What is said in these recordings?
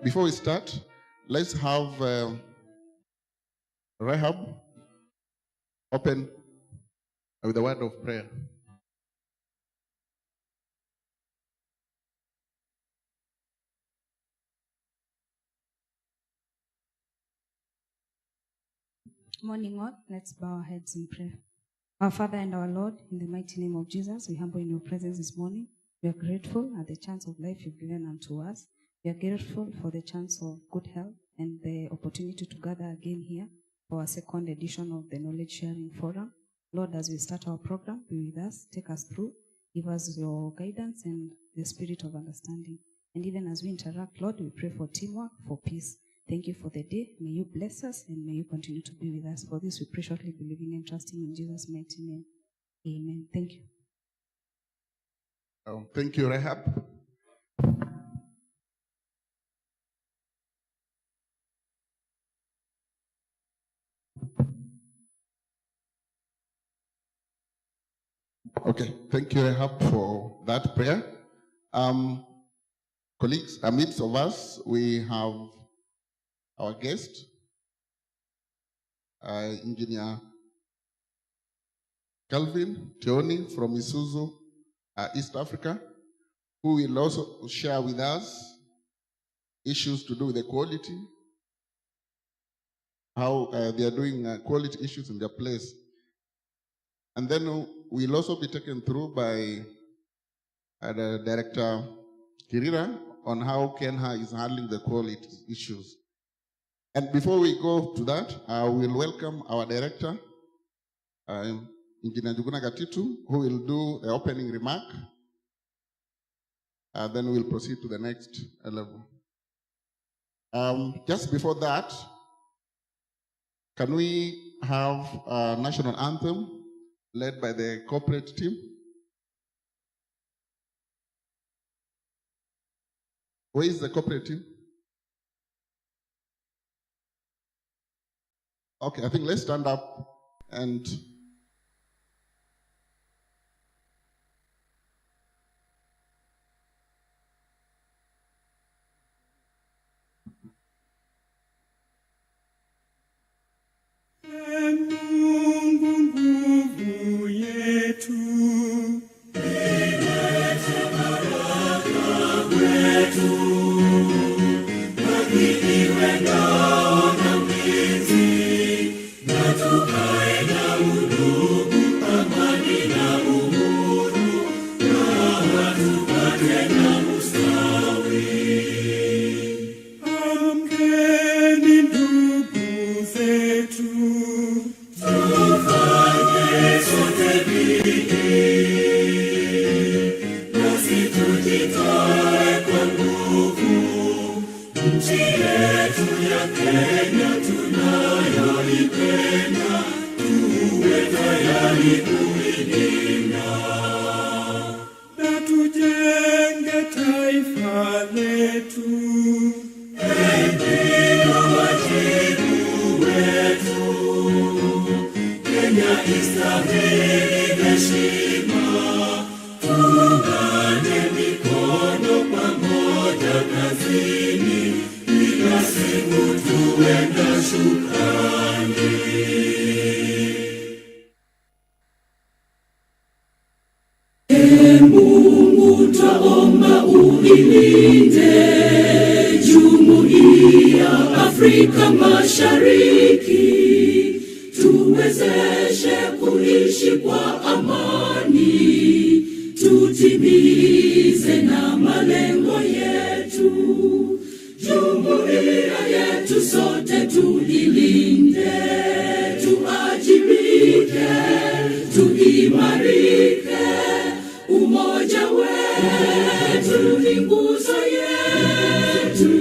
before we start, let's have Rahab open with a word of prayer. Morning all, let's bow our heads in prayer. Our Father and our Lord, in the mighty name of Jesus, we humble in your presence this morning. We are grateful at the chance of life you've given unto us. We are grateful for the chance of good health and the opportunity to gather again here for our second edition of the Knowledge Sharing Forum. Lord, as we start our program, be with us, take us through, give us your guidance and the spirit of understanding. And even as we interact, Lord, we pray for teamwork, for peace. Thank you for the day. May you bless us and may you continue to be with us. For this we pray shortly, believing and trusting in Jesus' mighty name. Amen. Thank you. Thank you, Rahab. Okay, thank you, Rahab, for that prayer. Colleagues, amidst of us, we have our guest, Engineer Calvin Tioni from Isuzu, East Africa, who will also share with us issues to do with the quality, how they are doing quality issues in their place. And then we'll also be taken through by the Director KeNHA on how KeNHA is handling the quality issues. And before we go to that, we'll welcome our Director, Engineer Juguna Gatitu, who will do the opening remark. Then we'll proceed to the next level. Just before that, can we have a national anthem led by the corporate team? Where is the corporate team? Okay, I think let's stand up and Afrika Mashariki, tuwezeshe kuishi kwa amani, tutimize na malengo yetu. Jumuiya yetu sote tuilinde, tuajibike, tuimarike, umoja wetu ni nguzo yetu,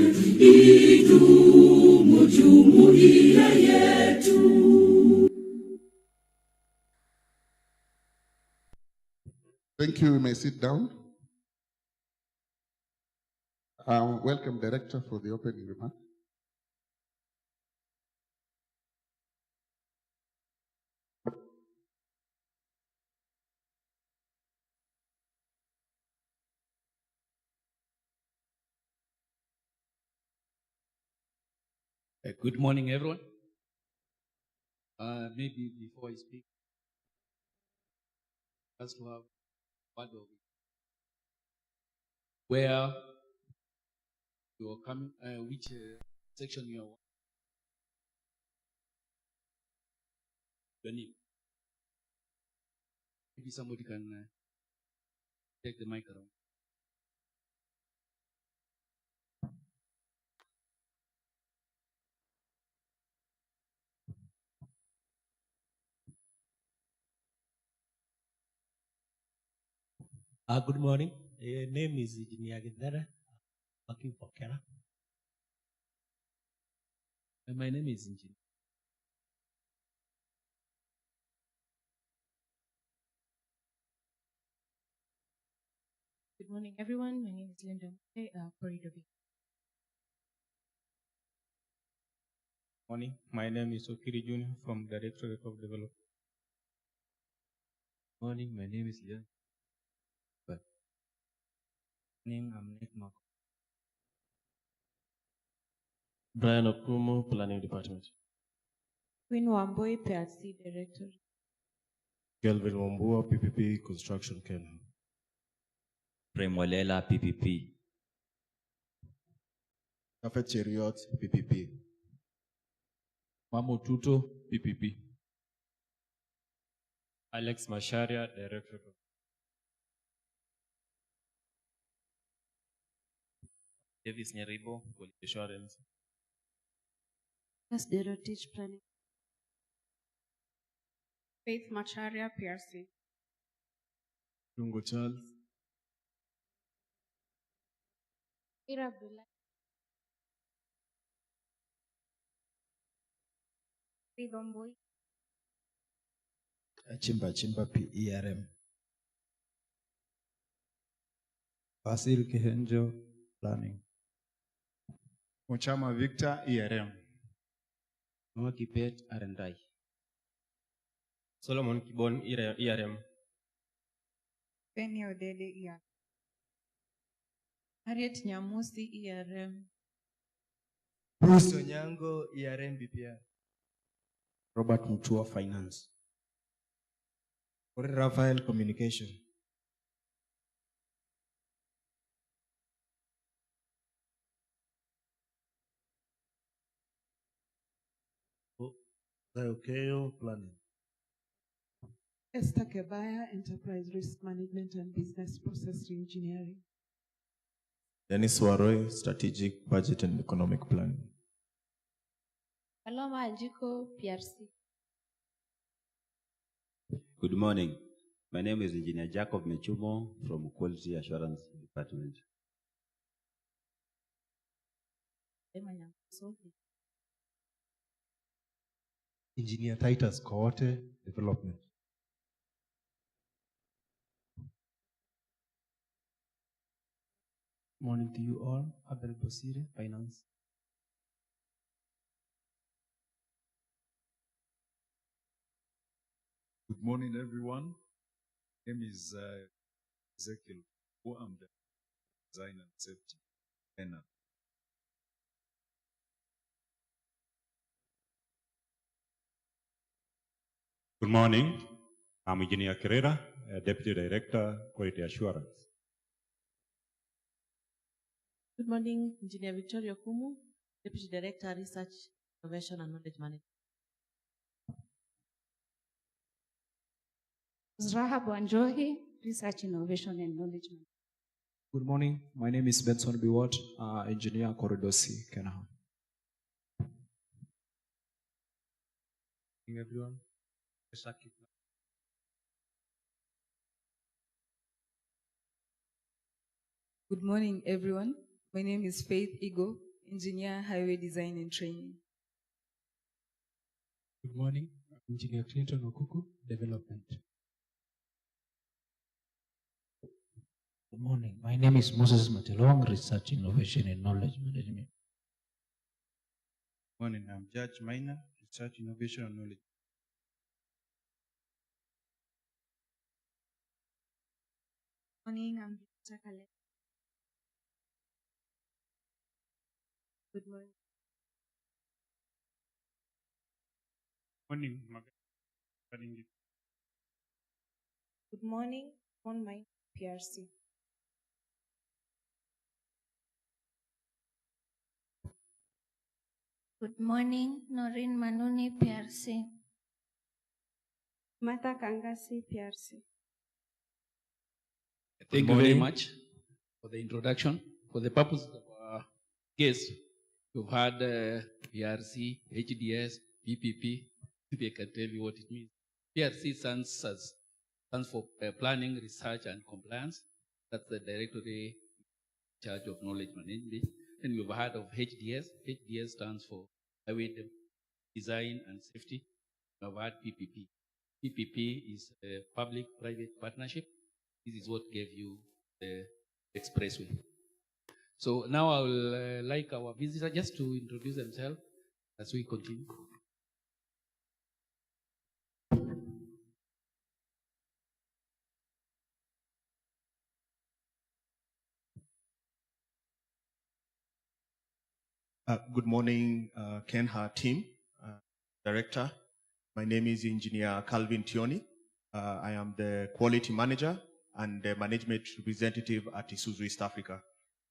idumu jumuiya yetu. Thank you. You may sit down. Welcome, Director, for the opening remark. Good morning, everyone. Maybe before I speak, just to have word of where you are coming, which section you are. Your name. Maybe somebody can take the mic around. Good morning. Name is Engineer Gidara, working for KeNHA. My name is Engineer. Good morning, everyone. My name is Linda Corridor B. Morning. My name is Okiri Junior from Directorate of Development. Morning, my name is Leon. Morning, I'm Nick Mark. Brian Okumu, Planning Department. Queen Wamboi, PRC Director. Kelvin Wambua, PPP, Construction KeNHA. Premolela, PPP. Kafet Cheriot, PPP. Mamututo, PPP. Alex Masharia, Director of Davis Nyaribo, Quality Assurance. Yes, Teach Planning. Faith Macharia, PRC. Lungo Charles. Ira Abdullah. Wamboi. Chimba PERM. Basil KeNHA, Planning. Mochama Victor, ERM. Noah Kipet, R&I. Solomon Kibon, ERM. Penny Odede, ERM. Harriet Nyamusi, ERM. Bruce Onyango, ERM BPR. Robert Mutua, Finance. Rafael, Communication. Zaokeo, Planning. Esther Kebaya, Enterprise Risk Management and Business Process Engineering. Dennis Waroy, Strategic Budget and Economic Planning. Paloma Anjiko, PRC. Good morning. My name is Engineer Jacob Mechumo from Quality Assurance Department. Engineer Titus Koote, Development. Morning to you all. Abel Bosire, Finance. Good morning, everyone. My name is Ezekiel. I'm the Design and Safety KeNHA. Good morning. I'm Engineer Kerera, Deputy Director, Quality Assurance. Good morning, Engineer Victoria Kumu, Deputy Director, Research, Innovation and Knowledge Management. Rahab Wanjohi, Research, Innovation and Knowledge Management. Good morning. My name is Benson Biwot, Engineer Corridor C, KeNHA. Good morning, everyone. Good morning, everyone. My name is Faith Igo, Engineer, Highway Design and Training. Good morning. Engineer Clinton Okuku, Development. Good morning. My name is Moses Matelong, Research, Innovation and Knowledge Management. Good morning. I'm Judge Minor, Research, Innovation and Knowledge. Morning, I'm Chakale. Good morning. Morning. Good morning, on my PRC. Good morning, Noreen Manuni, PRC. Martha Kangasi, PRC. Thank you very much for the introduction. For the purpose of our guest, you've had PRC, HDS, PPP. Maybe I can tell you what it means. PRC stands for Planning, Research and Compliance. That's the Directorate in charge of knowledge management. And you've heard of HDS. HDS stands for Highway Design and Safety. You've heard PPP. PPP is a public-private partnership. This is what gave you the expressway. So now I will like our visitor just to introduce themselves as we continue. Good morning, KeNHA team, director. My name is Engineer Calvin Tioni. I am the quality manager and the management representative at Isuzu East Africa.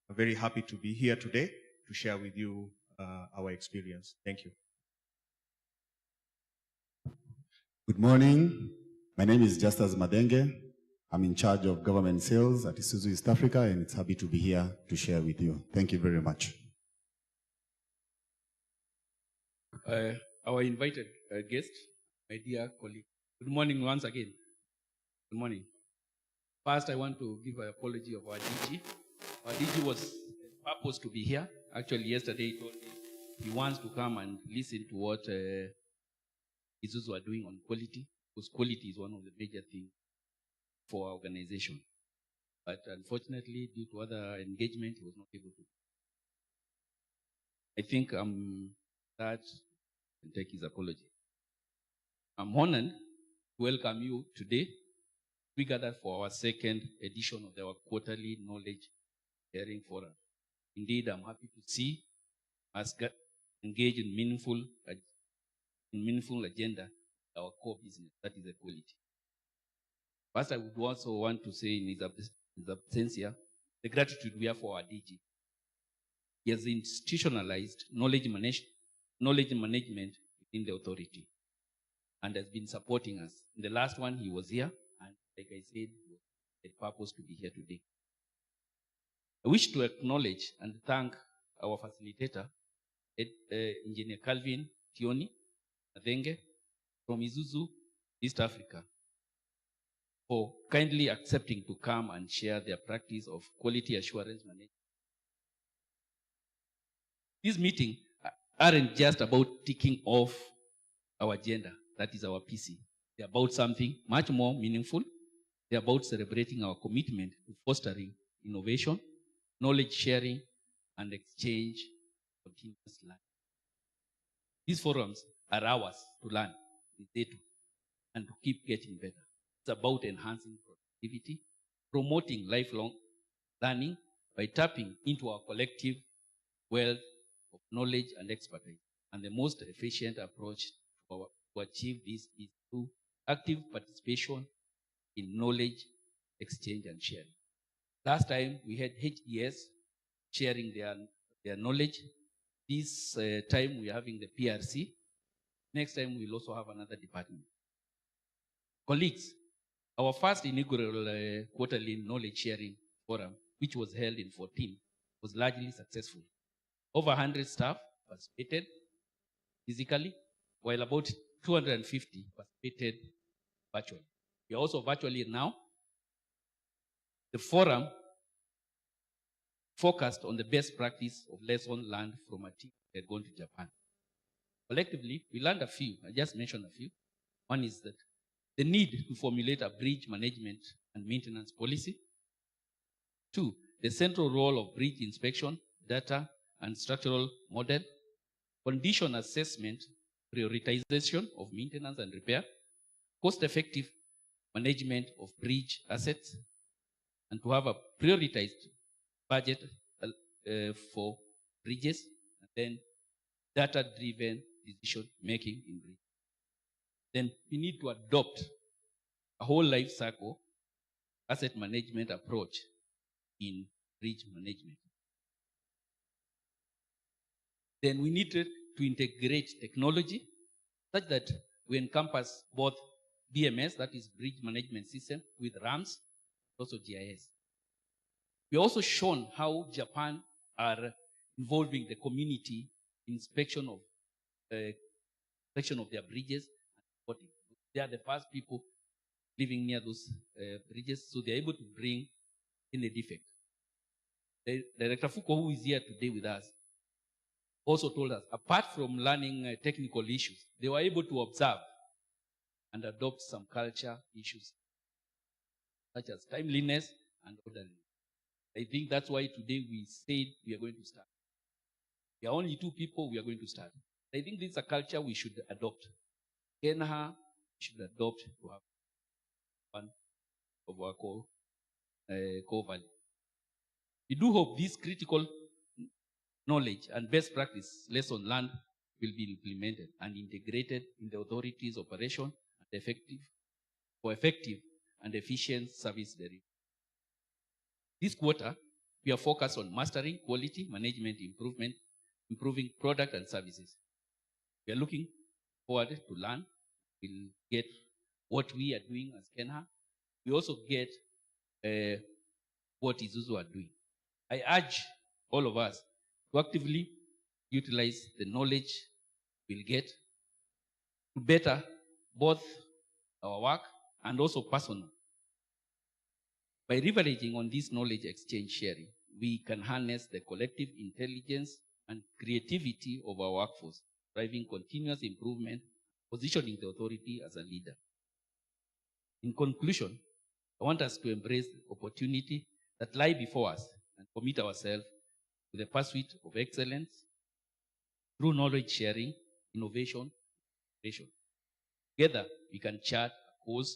I'm very happy to be here today to share with you our experience. Thank you. Good morning. My name is Justus Madenge. I'm in charge of government sales at Isuzu East Africa, and it's happy to be here to share with you. Thank you very much. Our invited guest, my dear colleague. Good morning once again. Good morning. First, I want to give an apology of our DG. Our DG was supposed to be here. Actually, yesterday he told me he wants to come and listen to what Isuzu are doing on quality, because quality is one of the major things for our organization. But unfortunately, due to other engagement, he was not able to. I think that and take his apology. I'm honored to welcome you today. We gathered for our second edition of our quarterly knowledge sharing forum. Indeed, I'm happy to see us engage in meaningful agenda, our core business, that is equality. First, I would also want to say in his absence here, the gratitude we have for our DG. He has institutionalized knowledge management within the authority and has been supporting us. In the last one, he was here, and like I said, he had purpose to be here today. I wish to acknowledge and thank our facilitator, Engineer Calvin Tioni Adenge from Isuzu East Africa, for kindly accepting to come and share their practice of quality assurance management. This meeting aren't just about ticking off our agenda, that is our PC. They're about something much more meaningful. They're about celebrating our commitment to fostering innovation, knowledge sharing, and exchange continuous learning. These forums are ours to learn, and to keep getting better. It's about enhancing productivity, promoting lifelong learning by tapping into our collective wealth of knowledge and expertise. And the most efficient approach to achieve this is through active participation in knowledge exchange and sharing. Last time we had HDS sharing their knowledge. This time we are having the PRC. Next time we'll also have another department. Colleagues, our first inaugural quarterly knowledge sharing forum, which was held in 2014, was largely successful. Over 100 staff participated physically, while about 250 participated virtually. We are also virtually now. The forum focused on the best practice of lessons learned from a team that had gone to Japan. Collectively, we learned a few. I just mentioned a few. One is that the need to formulate a bridge management and maintenance policy. 2, the central role of bridge inspection, data, and structural model. Condition assessment, prioritization of maintenance and repair. Cost-effective management of bridge assets. And to have a prioritized budget for bridges. And then data-driven decision-making in bridge. then we need to adopt a whole life cycle asset management approach in bridge management. Then we need to integrate technology such that we encompass both BMS, that is bridge management system, with RAMs, also GIS. We also shown how Japan are involving the community inspection of section of their bridges. They are the first people living near those bridges, so they are able to bring in a defect. Director Fuko, who is here today with us, also told us, apart from learning technical issues, they were able to observe and adopt some culture issues, such as timeliness and orderliness. I think that's why today we said we are going to start. We are only 2 people, we are going to start. I think this is a culture we should adopt. KeNHA should adopt to have one of our core value. We do hope this critical knowledge and best practice lesson learned will be implemented and integrated in the authority's operation and effective and efficient service delivery. This quarter, we are focused on mastering quality management improvement, improving product and services. We are looking forward to learn. We'll get what we are doing as KeNHA. We also get what Isuzu are doing. I urge all of us to actively utilize the knowledge we'll get to better both our work and also personal. By leveraging on this knowledge exchange sharing, we can harness the collective intelligence and creativity of our workforce, driving continuous improvement, positioning the authority as a leader. In conclusion, I want us to embrace the opportunity that lie before us and commit ourselves to the pursuit of excellence through knowledge sharing, innovation, and creation. Together, we can chart a course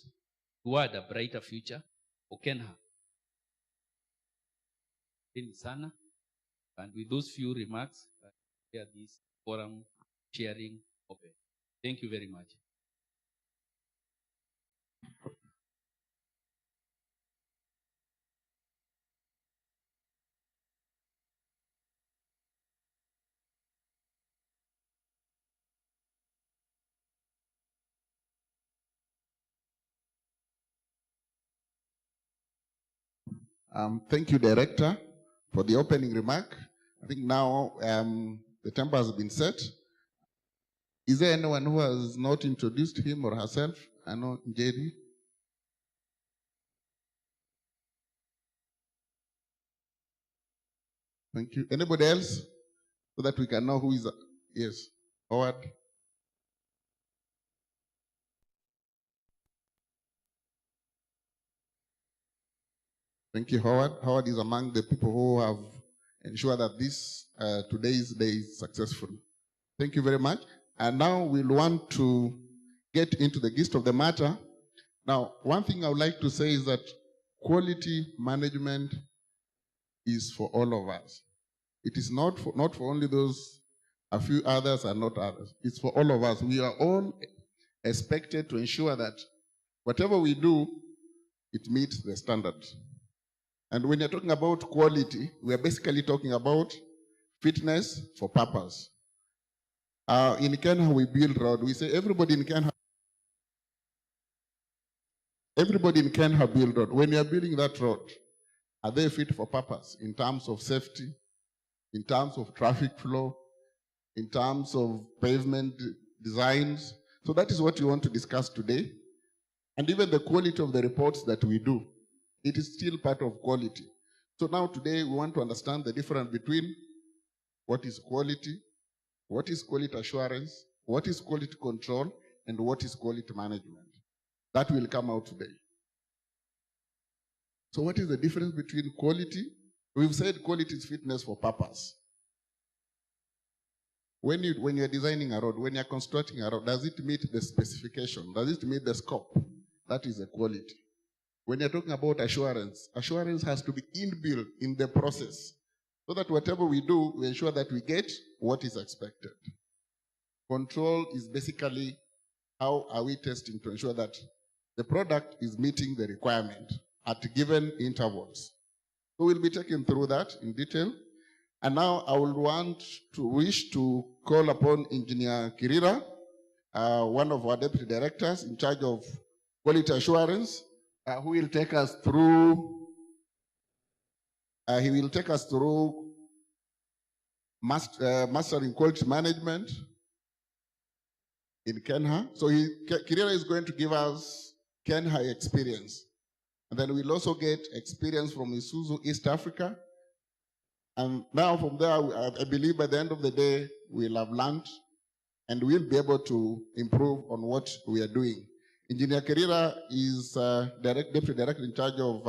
toward a brighter future for KeNHA. Sana, and with those few remarks, I share this forum sharing open. Thank you very much. Thank you, Director, for the opening remark. I think now the tempo has been set. Is there anyone who has not introduced him or herself? I know, JD. Thank you. Anybody else? So that we can know who is. Yes, Howard. Thank you, Howard. Howard is among the people who have ensured that this today's day is successful. Thank you very much. And now we'll want to get into the gist of the matter. Now, one thing I would like to say is that quality management is for all of us. It is not for only those, a few others and not others. It's for all of us. We are all expected to ensure that whatever we do, it meets the standards. And when you're talking about quality, we are basically talking about fitness for purpose. In KeNHA, we build road. We say everybody in KeNHA build road. When you are building that road, are they fit for purpose in terms of safety, in terms of traffic flow, in terms of pavement designs? So that is what we want to discuss today. And even the quality of the reports that we do, it is still part of quality. So now today we want to understand the difference between what is quality assurance, what is quality control, and what is quality management. That will come out today. So what is the difference between quality? We've said quality is fitness for purpose. When you're designing a road, when you're constructing a road, does it meet the specification? Does it meet the scope? That is the quality. When you're talking about assurance, assurance has to be inbuilt in the process so that whatever we do, we ensure that we get what is expected. Control is basically how are we testing to ensure that the product is meeting the requirement at given intervals. So we'll be taking through that in detail. And now I would wish to call upon Engineer Kirira, one of our deputy directors in charge of quality assurance, who will take us through. He will take us through mastering quality management in KeNHA. So Kirira is going to give us KeNHA experience. And then we'll also get experience from Isuzu East Africa. And now from there, I believe by the end of the day, we'll have learned and we'll be able to improve on what we are doing. Engineer Kirira is deputy director in charge of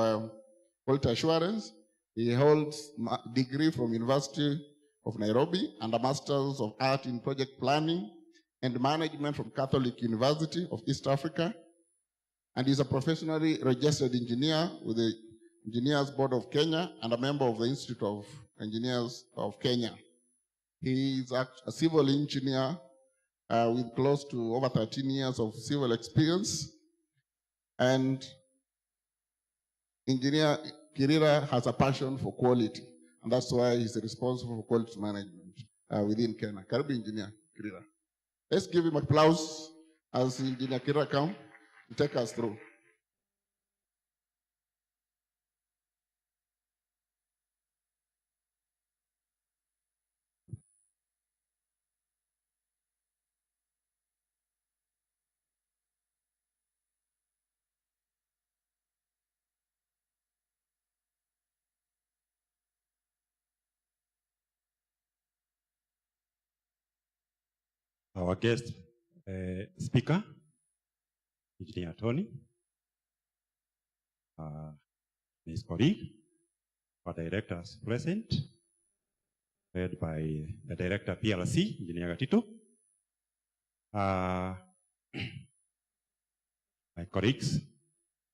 quality assurance. He holds a degree from University of Nairobi and a Master's of Art in Project Planning and Management from Catholic University of East Africa. And he's a professionally registered engineer with the Engineers Board of Kenya and a member of the Institute of Engineers of Kenya. He is a civil engineer with close to over 13 years of civil experience. And Engineer Kirira has a passion for quality, and that's why he's responsible for quality management within KeNHA. Karibu Engineer Kirira. Let's give him applause as Engineer Kirira comes to take us through. Our guest speaker, Engineer Tony, his colleague, our directors present, led by the director PLC, Engineer Gatito, my colleagues,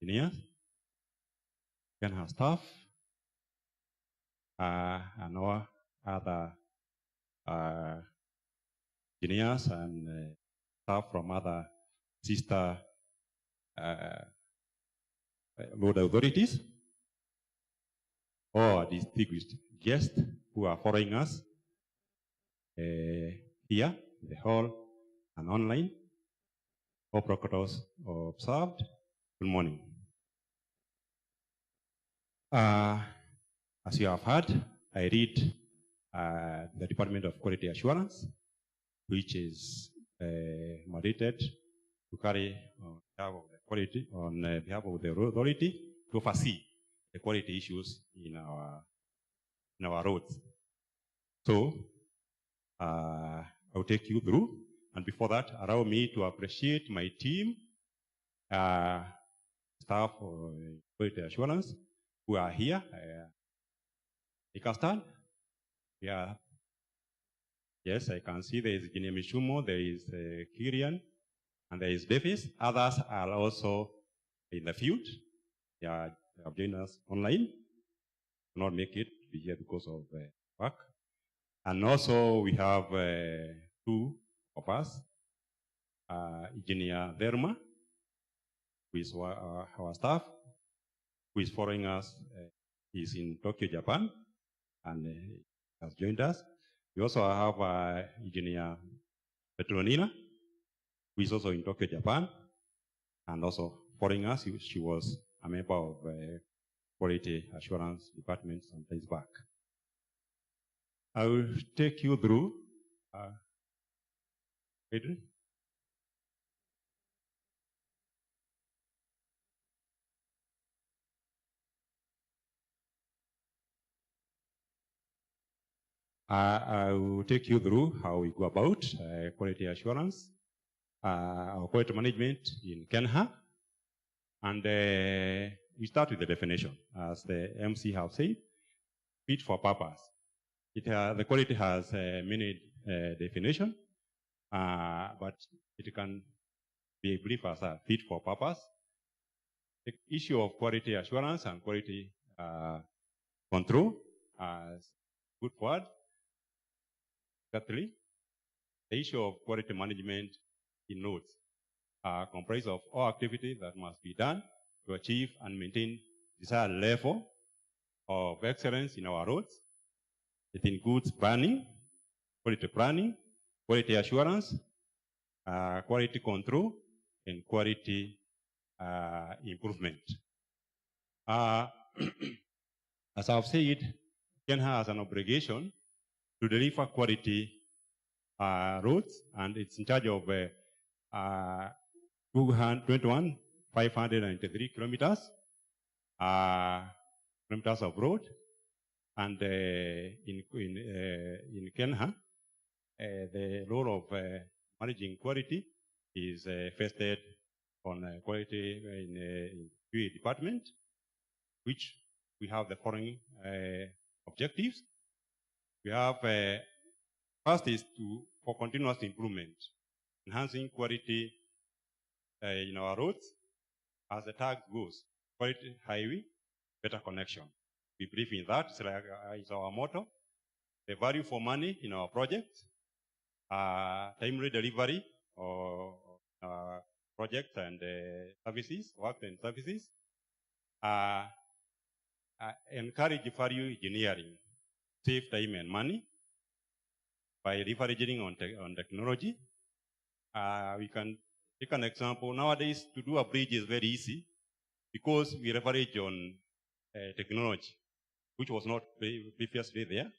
engineers, KeNHA staff, and our other engineers and staff from other sister road authorities, or distinguished guests who are following us here in the hall and online. All protocols observed. Good morning. As you have heard, I lead the Department of Quality Assurance, which is mandated to carry on behalf of the quality, on behalf of the authority, to oversee the quality issues in our roads. So I'll take you through, and before that, allow me to appreciate my team, staff of quality assurance who are here. You can stand. Yeah. Yes, I can see there is Guinea Mishumo, there is Kirian, and there is Davis. Others are also in the field. They have joined us online. Not make it to be here because of work. And also we have two of us, Engineer Derma, who is our staff, who is following us. He's in Tokyo, Japan, and has joined us. We also have Engineer Petronina, who is also in Tokyo, Japan, and also following us. She was a member of Quality Assurance Department some days back. I will take you through. Adrian? I will take you through how we go about quality assurance, our quality management in KeNHA, and we start with the definition. As the MC have said, fit for purpose. The quality has many definitions, but it can be brief as a fit for purpose. The issue of quality assurance and quality control as good word. Thirdly, the issue of quality management in nodes. comprise of all activities that must be done to achieve and maintain desired level of excellence in our roads. It includes planning, quality assurance, quality control, and quality improvement. As I've said, KeNHA has an obligation to deliver quality roads, and it's in charge of 593 kilometers of road. And in KeNHA, the role of managing quality is vested on quality in QA department, which we have the following objectives. We have first is for continuous improvement, enhancing quality in our roads, as the tag goes, quality highway, better connection. We believe in that. It's our motto. The value for money in our project, timely delivery of projects and services, work and services. Encourage value engineering, save time and money by leveraging on technology. We can take an example. Nowadays, to do a bridge is very easy because we leverage on technology, which was not previously there.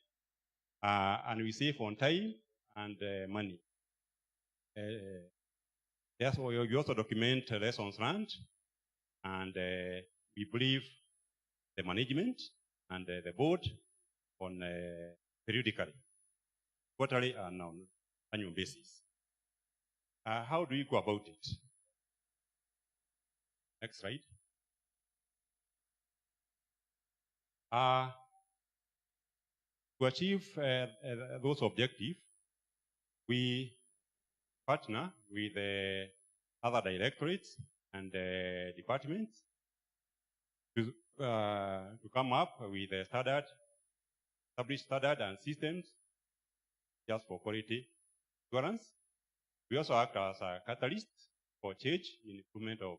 And we save on time and money. Therefore, we also document lessons learned, and we brief the management and the board on periodically, quarterly and on annual basis. How do you go about it? Next slide. To achieve those objectives, we partner with other directorates and departments to come up with a established standard and systems just for quality assurance. We also act as a catalyst for change in improvement of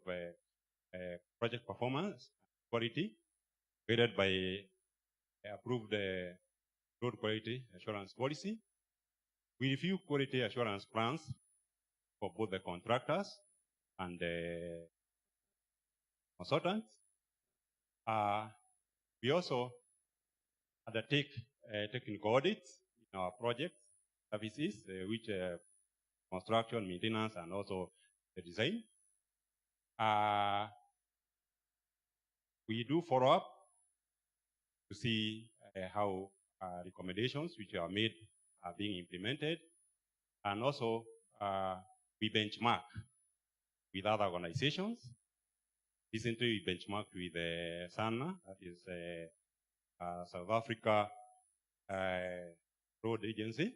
project performance quality, guided by approved road quality assurance policy. We review quality assurance plans for both the contractors and the consultants. We also undertake technical audits in our project services, which construction, maintenance, and also the design. We do follow up to see how recommendations which are made are being implemented. And also, we benchmark with other organizations. Recently, we benchmarked with SANA, that is South Africa Road Agency.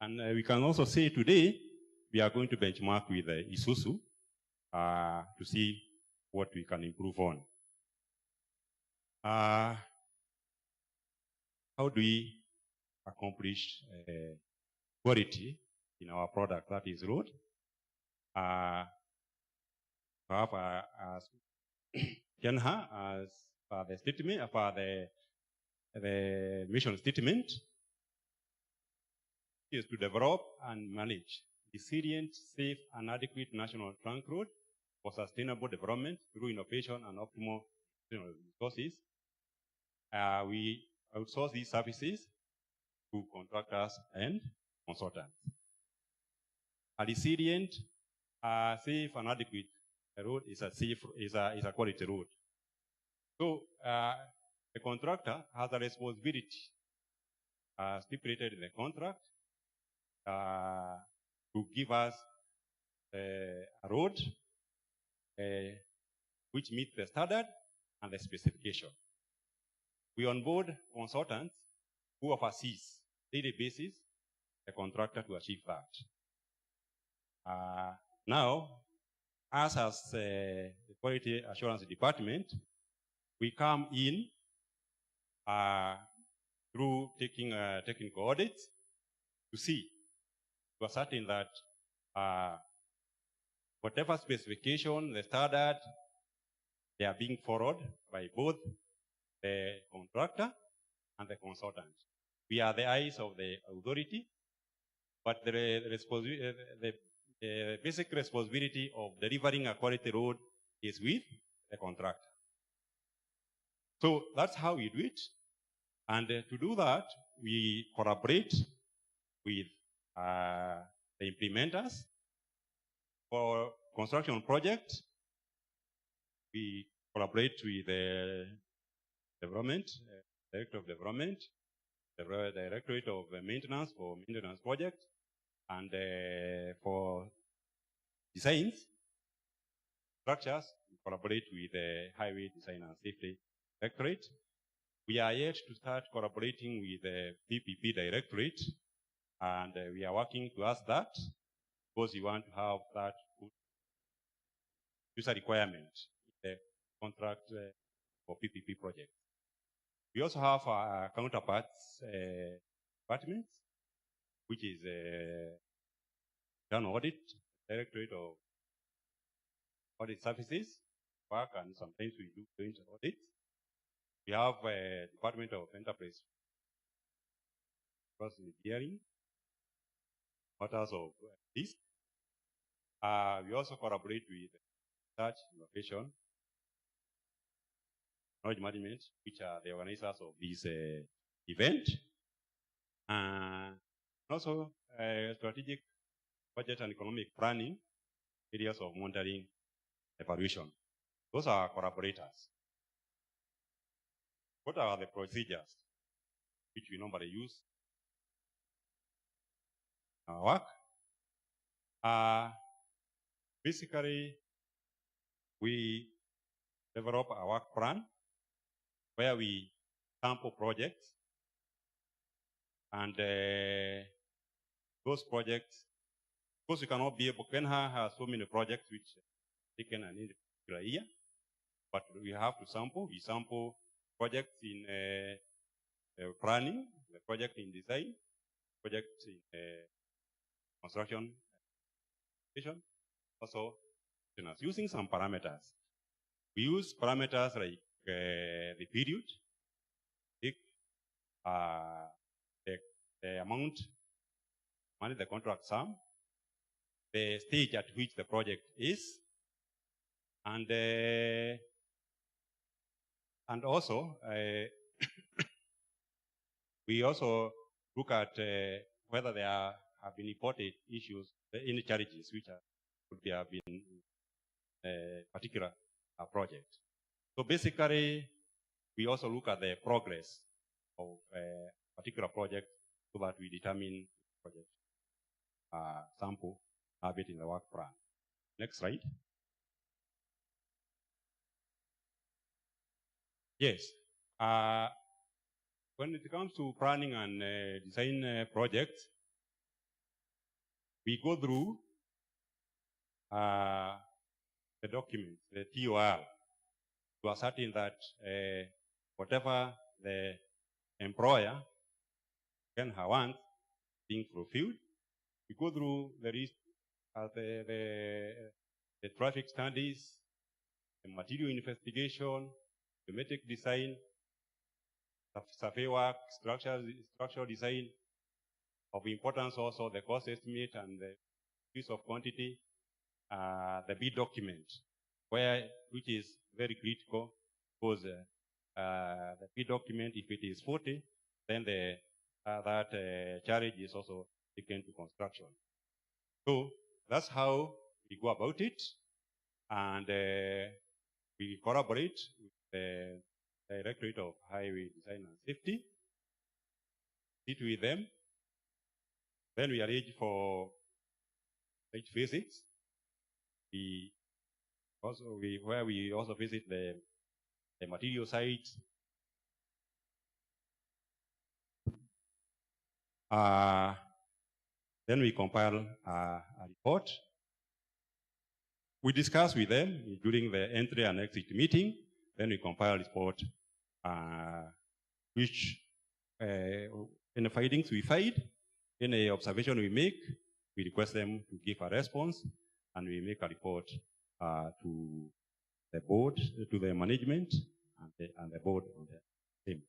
And we can also say today, we are going to benchmark with Isuzu to see what we can improve on. How do we accomplish quality in our product, that is road? KeNHA, as the statement, for the mission statement, is to develop and manage resilient, safe, and adequate national trunk road for sustainable development through innovation and optimal resources. We outsource these services to contractors and consultants. A resilient, safe, and adequate road is a quality road. So the contractor has a responsibility stipulated in the contract to give us a road which meets the standard and the specification. We onboard consultants who oversees daily basis the contractor to achieve that. Now, as the quality assurance department, we come in through taking technical audits to see, to ascertain that whatever specification, the standard, they are being followed by both the contractor and the consultant. We are the eyes of the authority, but the basic responsibility of delivering a quality road is with the contractor. So that's how we do it. And to do that, we collaborate with the implementers. For construction project, we collaborate with the development, Director of Development, the Directorate of Maintenance for maintenance project, and for designs, structures, we collaborate with the Highway Design and Safety Directorate. We are yet to start collaborating with the PPP Directorate, and we are working towards that because we want to have that good user requirement in the contract for PPP projects. We also have counterparts departments, which is Internal Audit, Directorate of Audit Services, work, and sometimes we do joint audits. We have a Department of Enterprise Engineering, matters of risk. We also collaborate with research, innovation, knowledge management, which are the organizers of this event. Also strategic budget and economic planning, areas of monitoring, evaluation. Those are collaborators. What are the procedures which we normally use in our work? Basically, we develop a work plan where we sample projects, and those projects, of course, we cannot be able, KeNHA has so many projects which taken an individual year, but we have to sample. We sample projects in planning, the project in design, projects in construction, also using some parameters. We use parameters like the period, the amount, money the contract sum, the stage at which the project is, and also we also look at whether there have been reported issues, any challenges which could have been a particular project. So basically, we also look at the progress of a particular project so that we determine project sample, have it in the work plan. Next slide. Yes. When it comes to planning and design projects, we go through the documents, the TOR, to ascertain that whatever the employer KeNHA wants being fulfilled. We go through the risk, the traffic studies, the material investigation, geometric design, survey work, structural design. Of importance also the cost estimate and the use of quantity, the bid document, which is very critical because the bid document, if it is 40, then that charge is also taken to construction. So that's how we go about it, and we collaborate with the Directorate of Highway Design and Safety, sit with them, then we arrange for site visits. Where we also visit the material sites. Then we compile a report. We discuss with them during the entry and exit meeting. Then we compile a report, which any findings we find, any observation we make, we request them to give a response, and we make a report to the board, to the management, and the board on the same.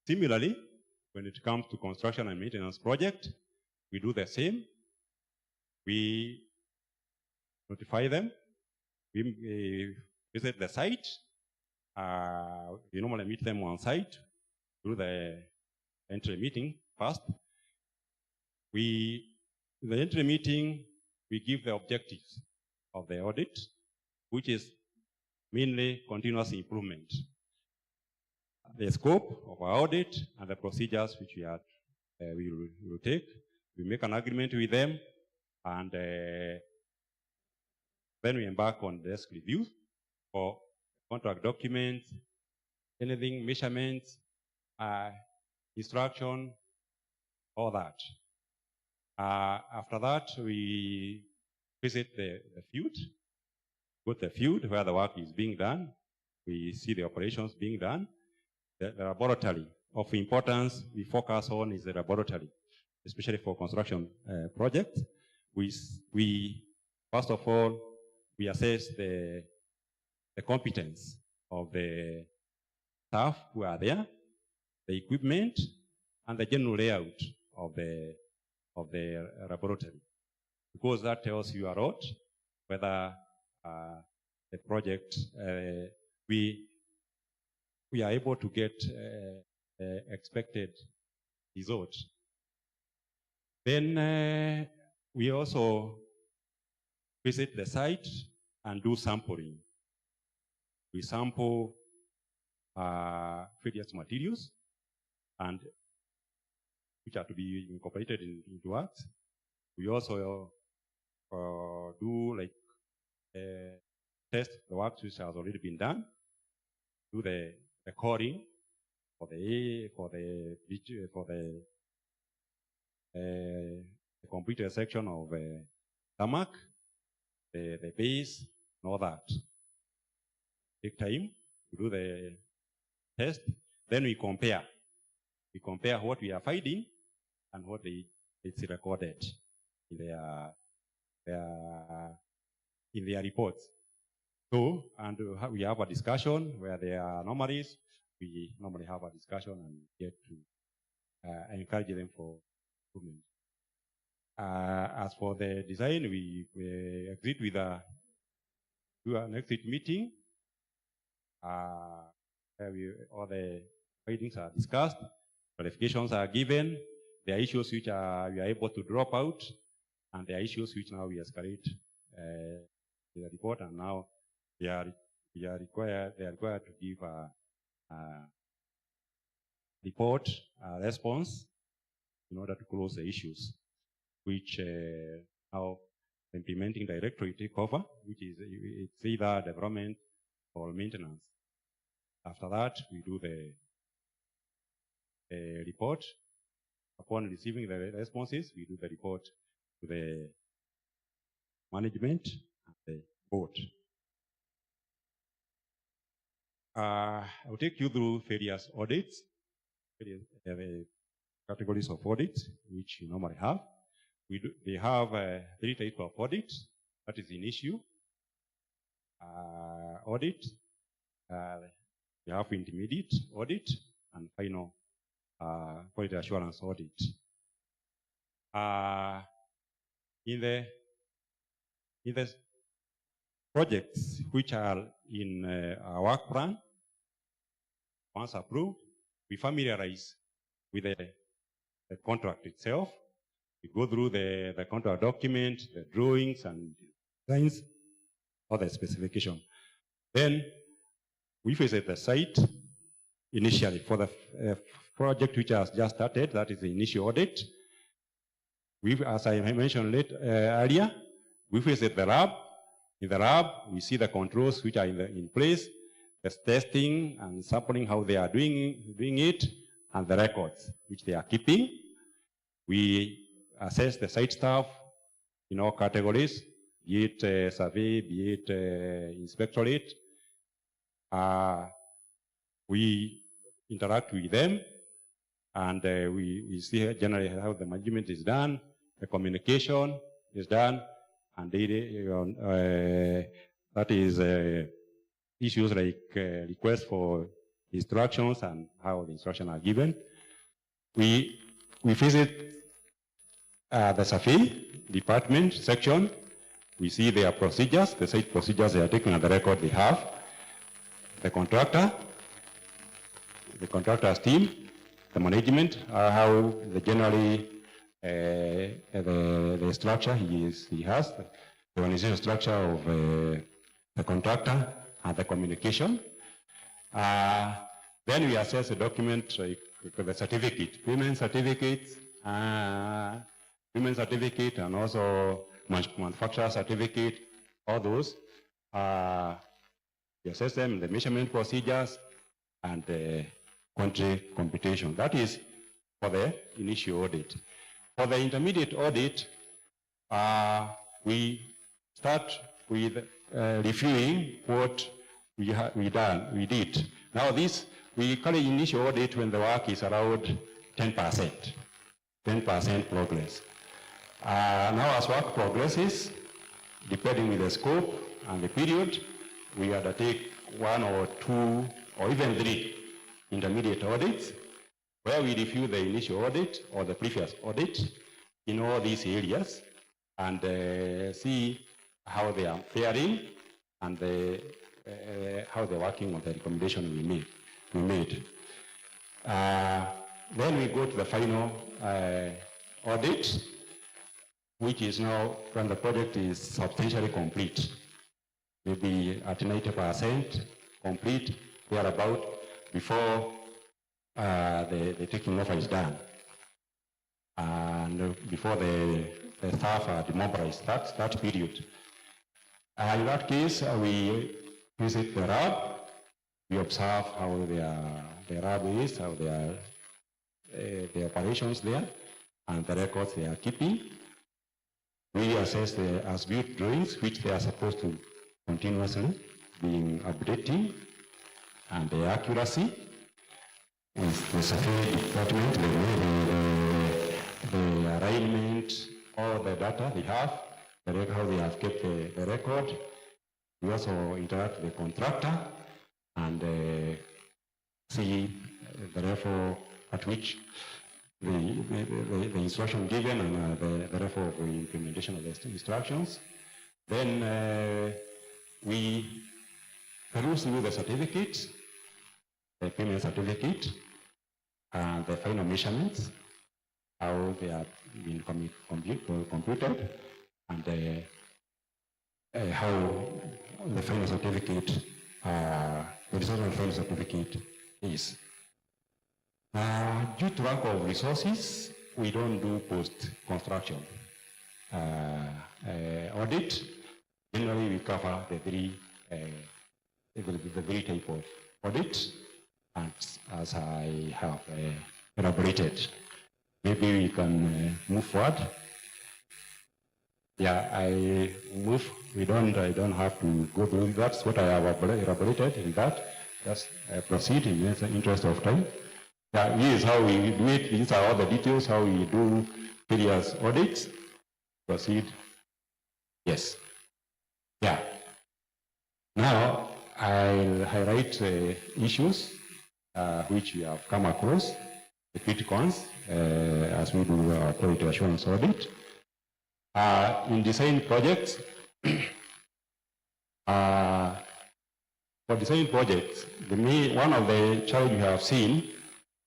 Similarly, when it comes to construction and maintenance project, we do the same. We notify them. We visit the site. We normally meet them on site, do the entry meeting first. In the entry meeting, we give the objectives of the audit, which is mainly continuous improvement. The scope of our audit and the procedures which we will take. We make an agreement with them, and then we embark on desk review for contract documents, anything, measurements, instruction, all that. After that, we visit the field, go to the field where the work is being done. We see the operations being done. The laboratory of importance we focus on is the laboratory, especially for construction projects. We first of all, we assess the competence of the staff who are there, the equipment, and the general layout of the laboratory, because that tells you a lot whether the project we are able to get expected results. Then we also visit the site and do sampling. We sample various materials and which are to be incorporated into works. We also do like test the works which has already been done, do the recording for the completed section of tarmac, the base, and all that. Take time to do the test. Then we compare. We compare what we are finding and what it's recorded in their reports. So, and we have a discussion where there are anomalies. We normally have a discussion and get to encourage them for improvement. As for the design, we agreed with do an exit meeting. Where all the findings are discussed, clarifications are given. There are issues which we are able to drop out, and there are issues which now we escalate the report, and now they are required to give a report, a response, in order to close the issues, which now the implementing director will take over, which is it's either development or maintenance. After that, we do the report. Upon receiving the responses, we do the report to the management and the board. I will take you through various audits, various categories of audits, which you normally have. They have 3 types of audit. That is in issue audit. We have intermediate audit and final quality assurance audit. In the projects which are in our work plan, once approved, we familiarize with the contract itself. We go through the contract document, the drawings and designs, or the specification. Then we visit the site initially for the project which has just started. That is the initial audit. As I mentioned earlier, we visit the lab. In the lab, we see the controls which are in place, the testing and sampling, how they are doing it, and the records which they are keeping. We assess the site staff in all categories, be it survey, be it inspectorate. We interact with them, and we see generally how the management is done, the communication is done, and that is issues like requests for instructions and how the instructions are given. We visit the survey department section. We see their procedures, the site procedures they are taking on the record they have. The contractor's team, the management, how the generally the structure he has, the organizational structure of the contractor and the communication. Then we assess the document like the certificate, payment certificate, and also manufacturer certificate, all those. We assess them, the measurement procedures, and the country computation. That is for the initial audit. For the intermediate audit, we start with reviewing what we did. Now this, we call it initial audit when the work is around 10% progress. Now as work progresses, depending on the scope and the period, we undertake 1 or 2 or even 3 intermediate audits where we review the initial audit or the previous audit in all these areas and see how they are faring and how they're working on the recommendation we made. Then we go to the final audit, which is now when the project is substantially complete, maybe at 90% complete, thereabout, before the taking over is done, and before the staff are demobilized, that period. In that case, we visit the lab, we observe how the lab is, how the operations there, and the records they are keeping. We assess the as-built drawings, which they are supposed to continuously being updating, and the accuracy with the survey department, the alignment, all the data they have, how they have kept the record. We also interact with the contractor and see the level at which the instruction given and the level of the implementation of the instructions. Then we peruse through the certificate, the payment certificate, and the final measurements, how they have been computed, and how the final certificate, the result of the final certificate is. Due to lack of resources, we don't do post-construction audit. Generally, we cover the three type of audit, and as I have elaborated. Maybe we can move forward. Yeah, I move. I don't have to go through. That's what I have elaborated in that. Just proceed in the interest of time. Yeah, this is how we do it. These are all the details how we do various audits. Proceed. Yes. Yeah. Now I'll highlight issues which we have come across, the criticals, as we do our quality assurance audit. In design projects, for design projects, one of the challenges we have seen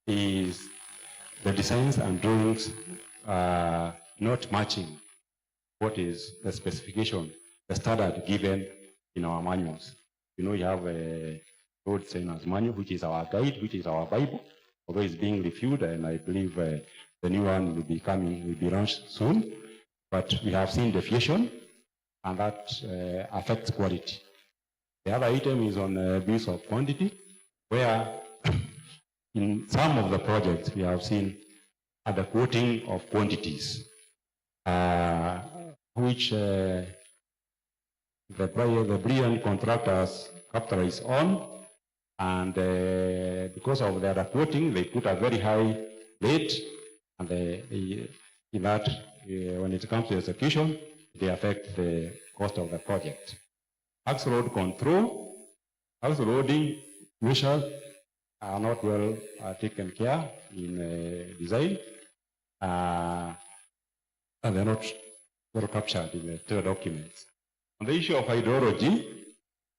is the designs and drawings not matching what is the specification, the standard given in our manuals. You know, you have a road designers manual, which is our guide, which is our Bible, although it's being reviewed, and I believe the new one will be launched soon. But we have seen deviation, and that affects quality. The other item is on abuse of quantity, where in some of the projects we have seen the quoting of quantities, which the brilliant contractors capitalize on, and because of their quoting, they put a very high rate, and in that, when it comes to execution, they affect the cost of the project. Axe load control, axe loading measures are not well taken care in design, and they're not well captured in the trade documents. On the issue of hydrology,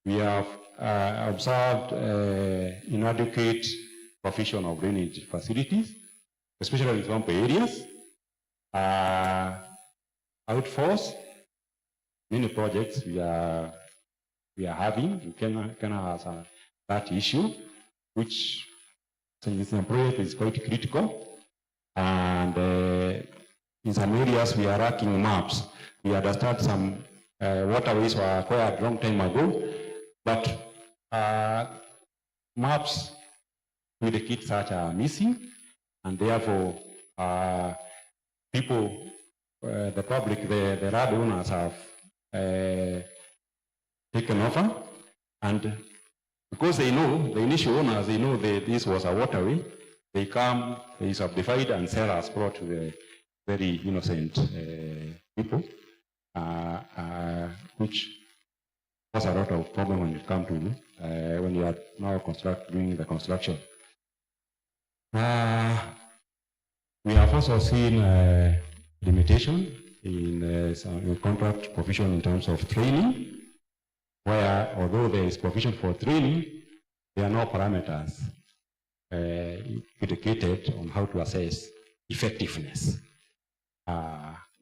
we have observed inadequate provision of drainage facilities, especially in some areas. Outforce, many projects we are having, KeNHA has that issue, which in some project is quite critical. And in some areas we are lacking maps. We understand some waterways were acquired a long time ago, but maps with the kit such are missing, and therefore people, the public, the landowners have taken over, and because they know, the initial owners, they know that this was a waterway, they come, they subdivide and sell as plot to the very innocent people, which cause a lot of problem when it comes to when you are now doing the construction. We have also seen limitation in some contract provision in terms of training, where although there is provision for training, there are no parameters indicated on how to assess effectiveness.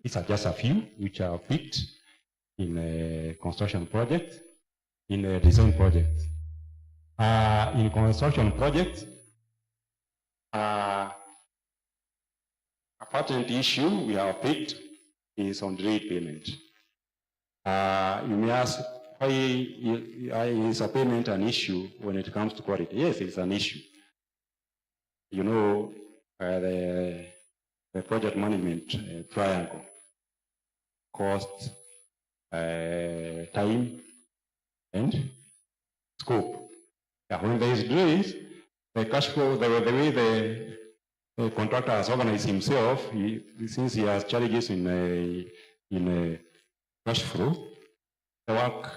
These are just a few which are picked in a construction project, in a design project. In construction project, a patent issue we have picked is on delayed payment. You may ask, why is a payment an issue when it comes to quality? Yes, it's an issue. You know, the project management triangle, cost, time, and scope. When there is delays, the cash flow, the way the contractor has organized himself, since he has challenges in cash flow, the work,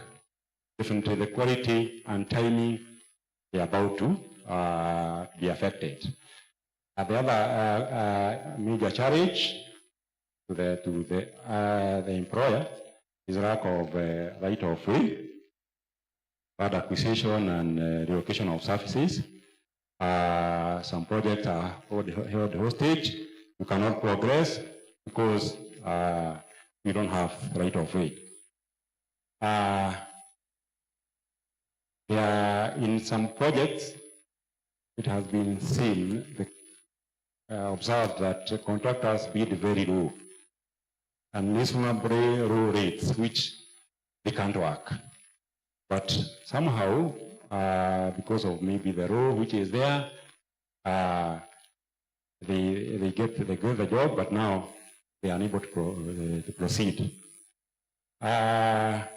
definitely the quality and timing, they are about to be affected. The other major challenge to the employer is lack of right of way, bad acquisition and relocation of services. Some projects are held hostage. You cannot progress because you don't have right of way. In some projects, it has been seen, observed that contractors bid very low, unreasonably low rates, which they can't work. But somehow, because of maybe the role which is there, they get the job, but now they are unable to proceed. The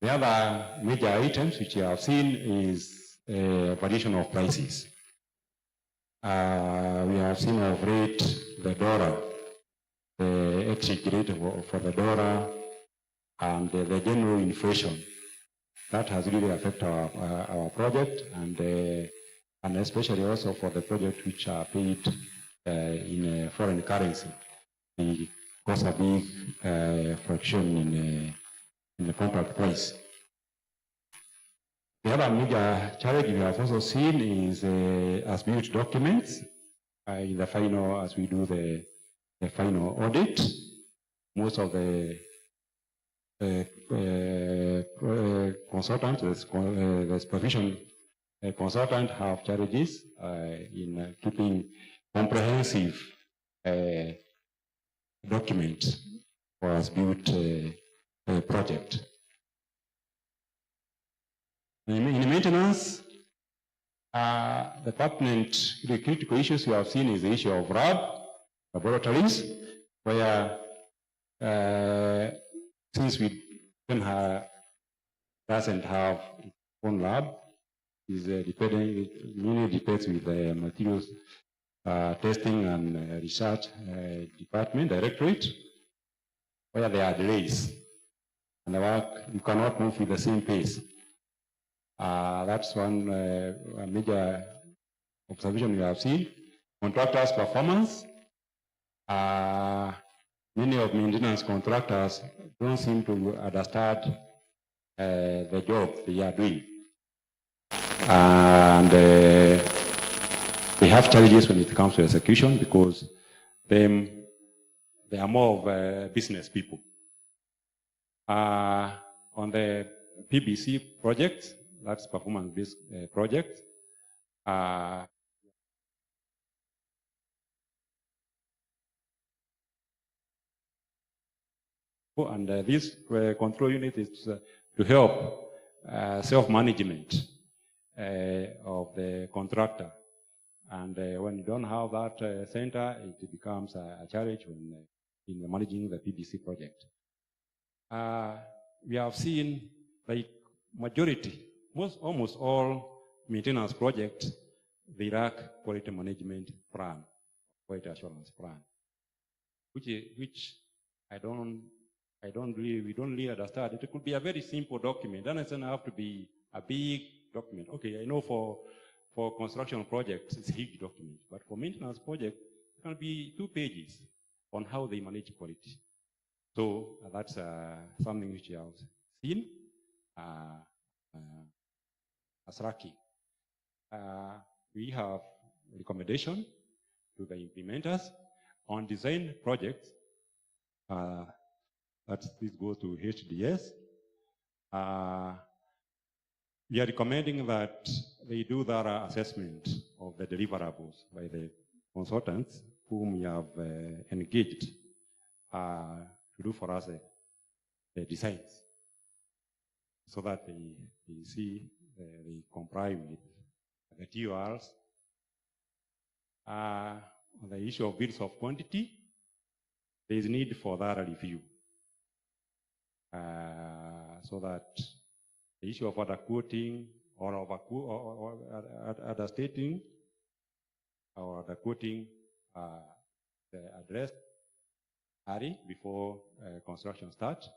other major items which you have seen is variation of prices. We have seen of rate, the dollar, the exchange rate for the dollar, and the general inflation. That has really affected our project, and especially also for the project which are paid in foreign currency. It cause a big fraction in the contract price. The other major challenge we have also seen is as built documents in the final, as we do the final audit. Most of the consultants, the provision consultant have challenges in keeping comprehensive documents for as built project. In maintenance, the pertinent, the critical issues you have seen is the issue of laboratories, where since KeNHA doesn't have its own lab, is mainly depends with the materials testing and research department, directorate, where there are delays. and the work, you cannot move with the same pace. That's one major observation we have seen. Contractors' performance. Many of maintenance contractors don't seem to understand the job they are doing. And they have challenges when it comes to execution because they are more of business people. On the PBC project, that's performance-based project, and this control unit is to help self-management of the contractor. And when you don't have that center, it becomes a challenge when in managing the PBC project. We have seen like majority, almost all maintenance projects, they lack quality management plan, quality assurance plan, which we don't really understand. It could be a very simple document. It doesn't have to be a big document. Okay, I know for construction projects, it's a huge document, but for maintenance project, it can be 2 pages on how they manage quality. So that's something which we have seen as lacking. We have recommendation to the implementers on design projects. This goes to HDS. We are recommending that they do their assessment of the deliverables by the consultants whom we have engaged to do for us the designs, so that they see they comply with the TORs. On the issue of bills of quantity, there is need for that review, so that the issue of underquoting or understating or underquoting addressed early before construction starts.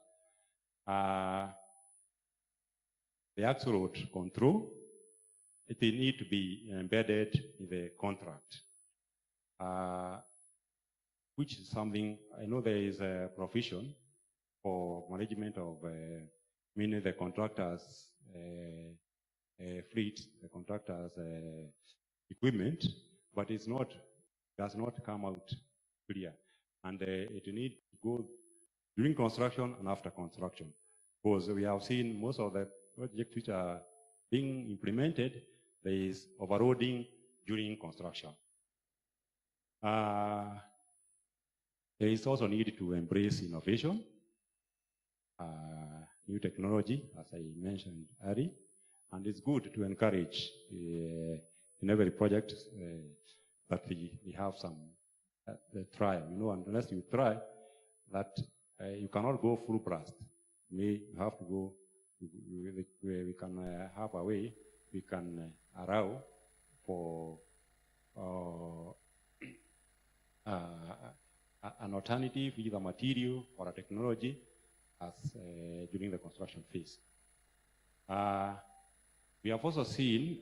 The actual control, it will need to be embedded in the contract, which is something, I know there is a provision for management of meaning the contractor's fleet, the contractor's equipment, but does not come out clear. And it needs to go during construction and after construction. Because we have seen most of the projects which are being implemented, there is overloading during construction. There is also need to embrace innovation, new technology, as I mentioned earlier, and it's good to encourage in every project that we have some trial. You know, unless you try, that you cannot go full blast. You have to go. We can have a way we can allow for an alternative, either material or a technology, as during the construction phase. We have also seen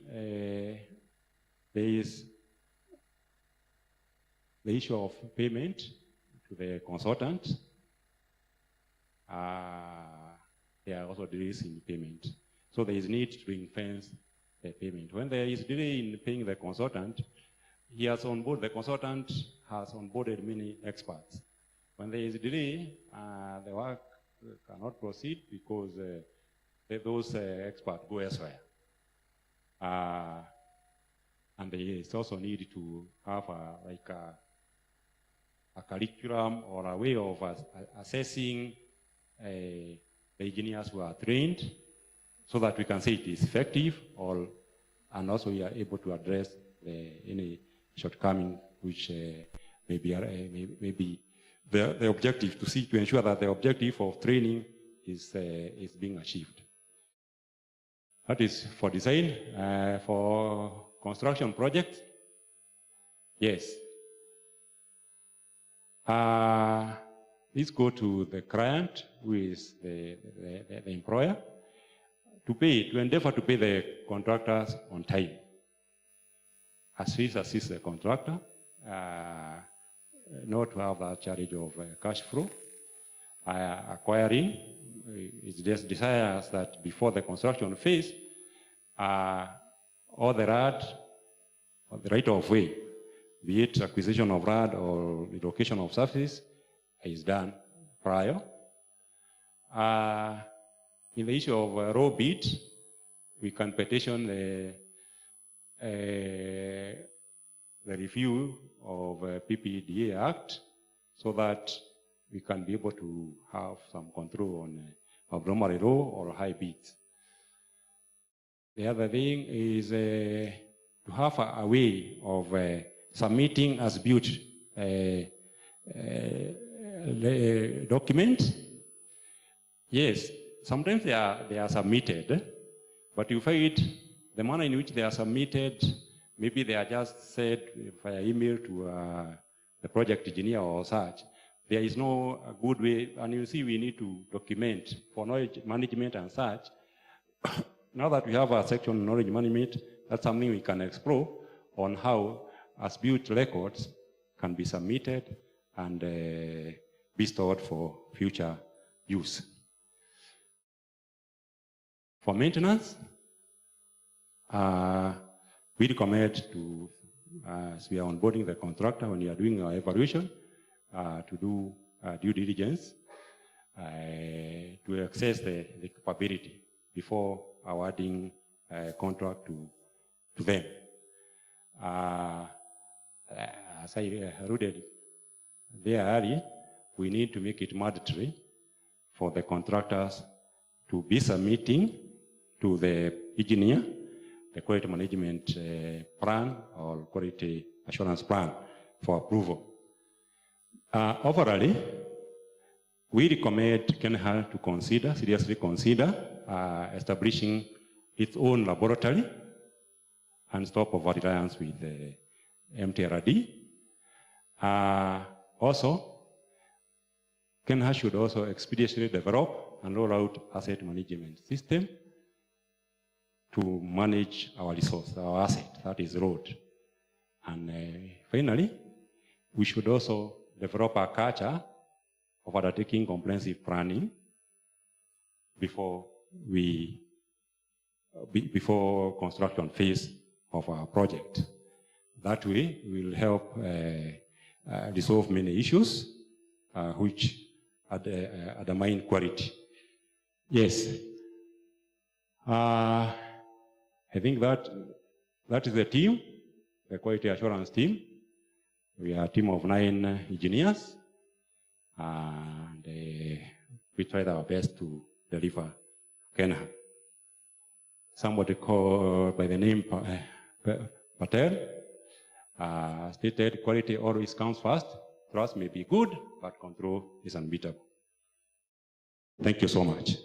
there is the issue of payment to the consultant. There are also delays in payment. So there is need to ring-fence the payment. When there is delay in paying the consultant, the consultant has onboarded many experts. When there is delay, the work cannot proceed because those experts go elsewhere. And there is also need to have a curriculum or a way of assessing the engineers who are trained, so that we can say it is effective, and also we are able to address any shortcoming which may be the objective, to ensure that the objective of training is being achieved. That is for design. For construction projects, yes. this go to the client, who is the employer, to endeavor to pay the contractors on time. Assist the contractor, not to have that challenge of cash flow. Acquiring, it just desires that before the construction phase, all the right of way, be it acquisition of land or relocation of surface, is done prior. In the issue of raw bid, we can petition the review of PPDA Act so that we can be able to have some control on abnormally low or high bids. The other thing is to have a way of submitting as built document. Yes, sometimes they are submitted, but you find the manner in which they are submitted, maybe they are just said via email to the project engineer or such. There is no good way, and you see we need to document for knowledge management and such. Now that we have a section on knowledge management, that's something we can explore on how as-built records can be submitted and be stored for future use. For maintenance, we recommend to, as we are onboarding the contractor, when you are doing our evaluation, to do due diligence to access the capability before awarding a contract to them. As I alluded there earlier, we need to make it mandatory for the contractors to be submitting to the engineer the quality management plan or quality assurance plan for approval. Overall, we recommend KeNHA to seriously consider establishing its own laboratory and stop over-reliance with the MTRD. Also, KeNHA should also expeditiously develop and roll out asset management system to manage our resource, our asset, that is road. And finally, we should also develop a culture of undertaking comprehensive planning before construction phase of our project. That way, we will help resolve many issues which undermine quality. Yes. I think that is the team, the quality assurance team. We are a team of 9 engineers, and we tried our best to deliver KeNHA. Somebody called by the name Patel stated quality always comes first. Trust may be good, but control is unbeatable. Thank you so much.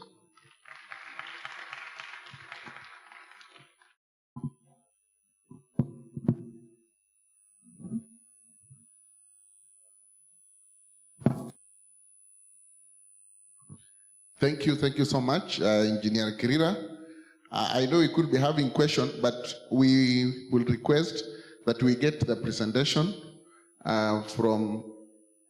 Thank you so much, Engineer Kirira. I know we could be having questions, but we will request that we get the presentation from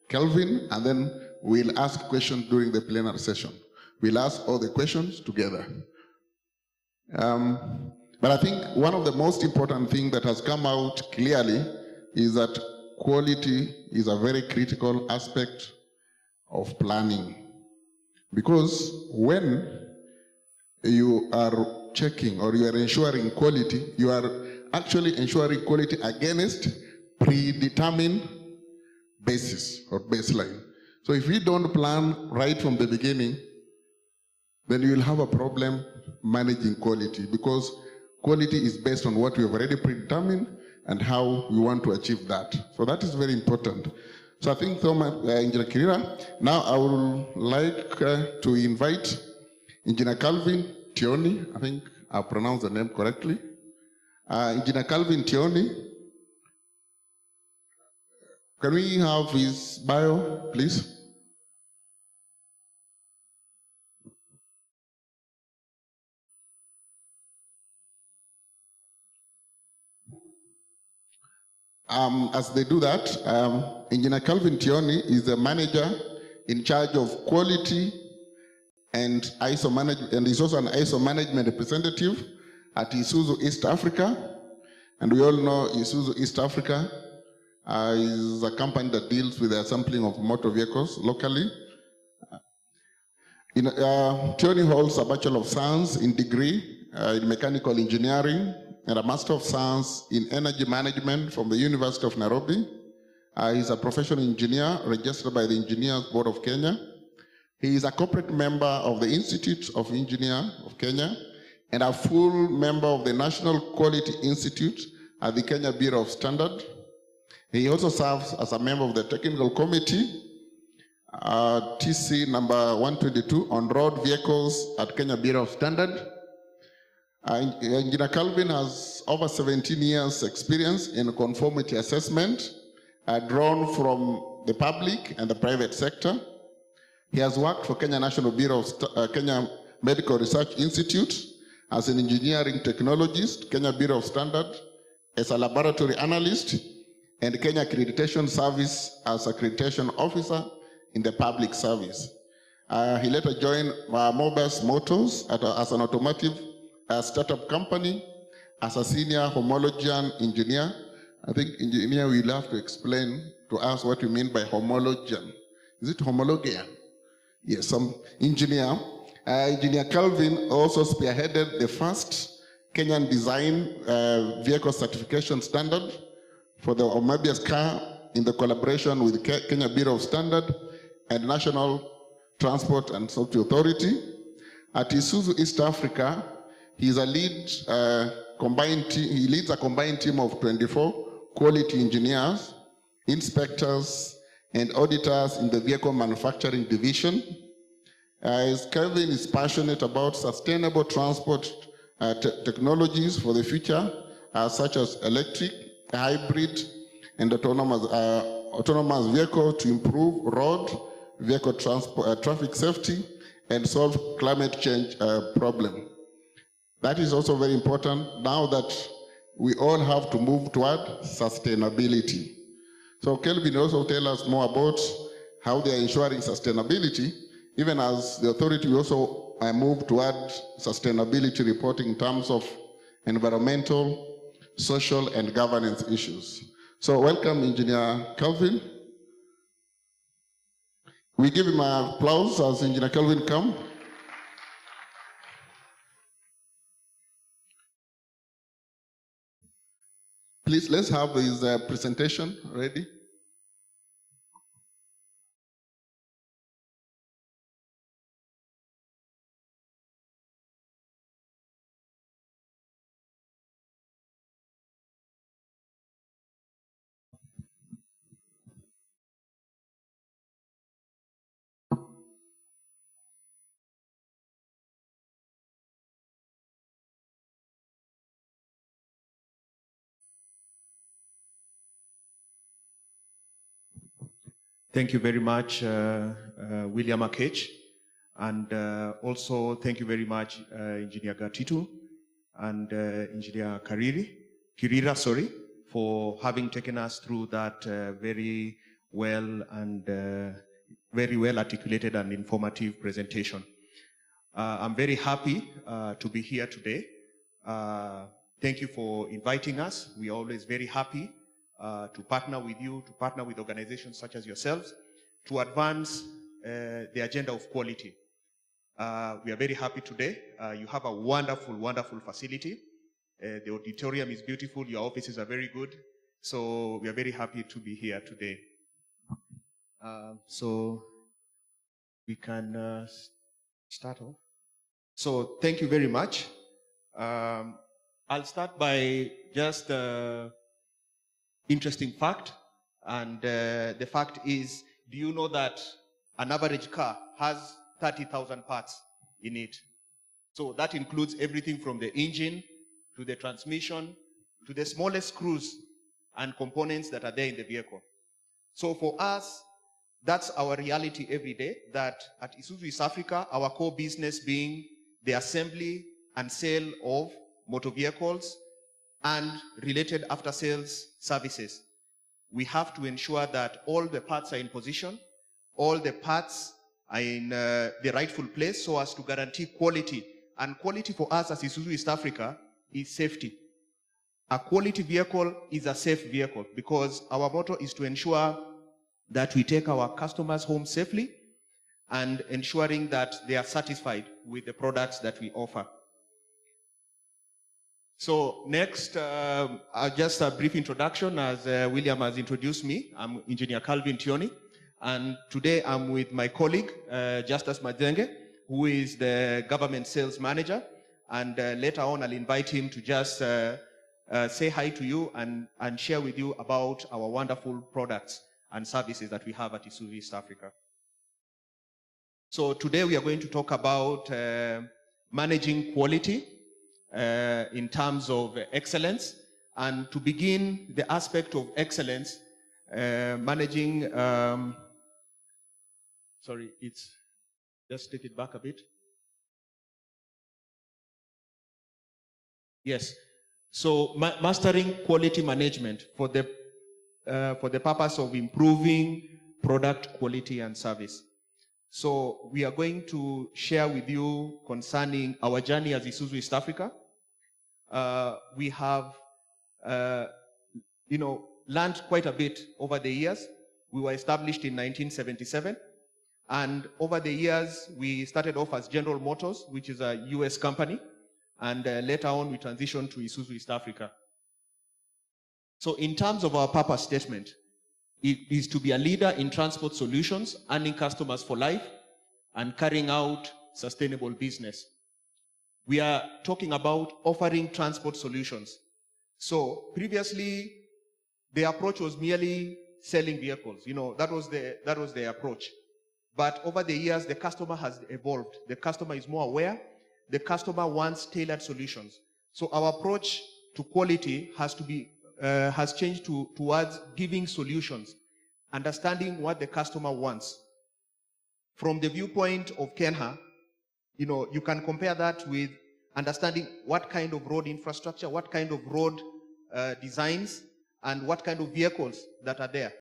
Kelvin, and then we'll ask questions during the plenary session. We'll ask all the questions together. But I think one of the most important things that has come out clearly is that quality is a very critical aspect of planning. Because when you are checking or you are ensuring quality, you are actually ensuring quality against predetermined basis or baseline. So if we don't plan right from the beginning, then you will have a problem managing quality, because quality is based on what we have already predetermined and how we want to achieve that. So that is very important. So I think, Engineer Kirira, now I would like to invite Engineer Calvin Tioni. I think I pronounced the name correctly. Engineer Calvin Tioni. Can we have his bio, please? As they do that, Engineer Calvin Tioni is the manager in charge of quality and ISO management, and is also an ISO management representative at Isuzu East Africa. And we all know Isuzu East Africa is a company that deals with the assembling of motor vehicles locally. Tioni holds a Bachelor of Science in degree in Mechanical Engineering and a Master of Science in Energy Management from the University of Nairobi. He's a professional engineer registered by the Engineers Board of Kenya. He is a corporate member of the Institute of Engineers of Kenya and a full member of the National Quality Institute at the Kenya Bureau of Standards. He also serves as a member of the Technical Committee, TC number 122 on road vehicles at Kenya Bureau of Standards. Engineer Calvin has over 17 years experience in conformity assessment, drawn from the public and the private sector. He has worked for Kenya National Bureau of Kenya Medical Research Institute as an engineering technologist, Kenya Bureau of Standards as a laboratory analyst, and Kenya Accreditation Service as accreditation officer in the public service. He later joined Mobus Motors as an automotive startup company as a senior homologian engineer. I think engineer will have to explain to us what you mean by homologian. Is it homologian? Yes, some engineer. Engineer Calvin also spearheaded the first Kenyan design vehicle certification standard for the Omabias car in the collaboration with Kenya Bureau of Standards and National Transport and Safety Authority. At Isuzu East Africa, he is a he leads a combined team of 24 quality engineers, inspectors, and auditors in the vehicle manufacturing division. Calvin is passionate about sustainable transport technologies for the future, such as electric, hybrid, and autonomous vehicle to improve road vehicle transport, traffic safety, and solve climate change problem. That is also very important now that we all have to move toward sustainability. So Kelvin also tell us more about how they are ensuring sustainability, even as the authority will also move toward sustainability reporting in terms of environmental, social, and governance issues. So welcome, Engineer Calvin. We give him an applause as Engineer Calvin comes. Please, let's have his presentation ready. Thank you very much, William Akech. And also thank you very much, Engineer Gatitu and Engineer Kirira, for having taken us through that very well articulated and informative presentation. I'm very happy to be here today. Thank you for inviting us. We are always very happy to partner with you, to partner with organizations such as yourselves, to advance the agenda of quality. We are very happy today. You have a wonderful, wonderful facility. The auditorium is beautiful. Your offices are very good. So we are very happy to be here today. So we can start off. So thank you very much. I'll start by just interesting fact, and the fact is, do you know that an average car has 30,000 parts in it? So that includes everything from the engine to the transmission to the smallest screws and components that are there in the vehicle. So for us, that's our reality every day, that at Isuzu East Africa, our core business being the assembly and sale of motor vehicles and related after-sales services. we have to ensure that all the parts are in position, all the parts are in the rightful place so as to guarantee quality. And quality for us as Isuzu East Africa is safety. A quality vehicle is a safe vehicle because our motto is to ensure that we take our customers home safely and ensuring that they are satisfied with the products that we offer. So next, just a brief introduction as William has introduced me. I'm Engineer Calvin Tioni, and today I'm with my colleague, Justus Madenge, who is the Government Sales Manager, and later on I'll invite him to just say hi to you and share with you about our wonderful products and services that we have at Isuzu East Africa. So today we are going to talk about managing quality in terms of excellence. And to begin the aspect of excellence, managing, just take it back a bit. Yes. So mastering quality management for the purpose of improving product quality and service. So we are going to share with you concerning our journey as Isuzu East Africa. We have, learned quite a bit over the years. We were established in 1977. And over the years, we started off as General Motors, which is a US company. And later on, we transitioned to Isuzu East Africa. So in terms of our purpose statement, it is to be a leader in transport solutions, earning customers for life, and carrying out sustainable business. We are talking about offering transport solutions. So previously, the approach was merely selling vehicles. That was the approach. But over the years, the customer has evolved. The customer is more aware. The customer wants tailored solutions. So our approach to quality has changed towards giving solutions, understanding what the customer wants. From the viewpoint of KeNHA, you can compare that with understanding what kind of road infrastructure, what kind of road designs, and what kind of vehicles that are there.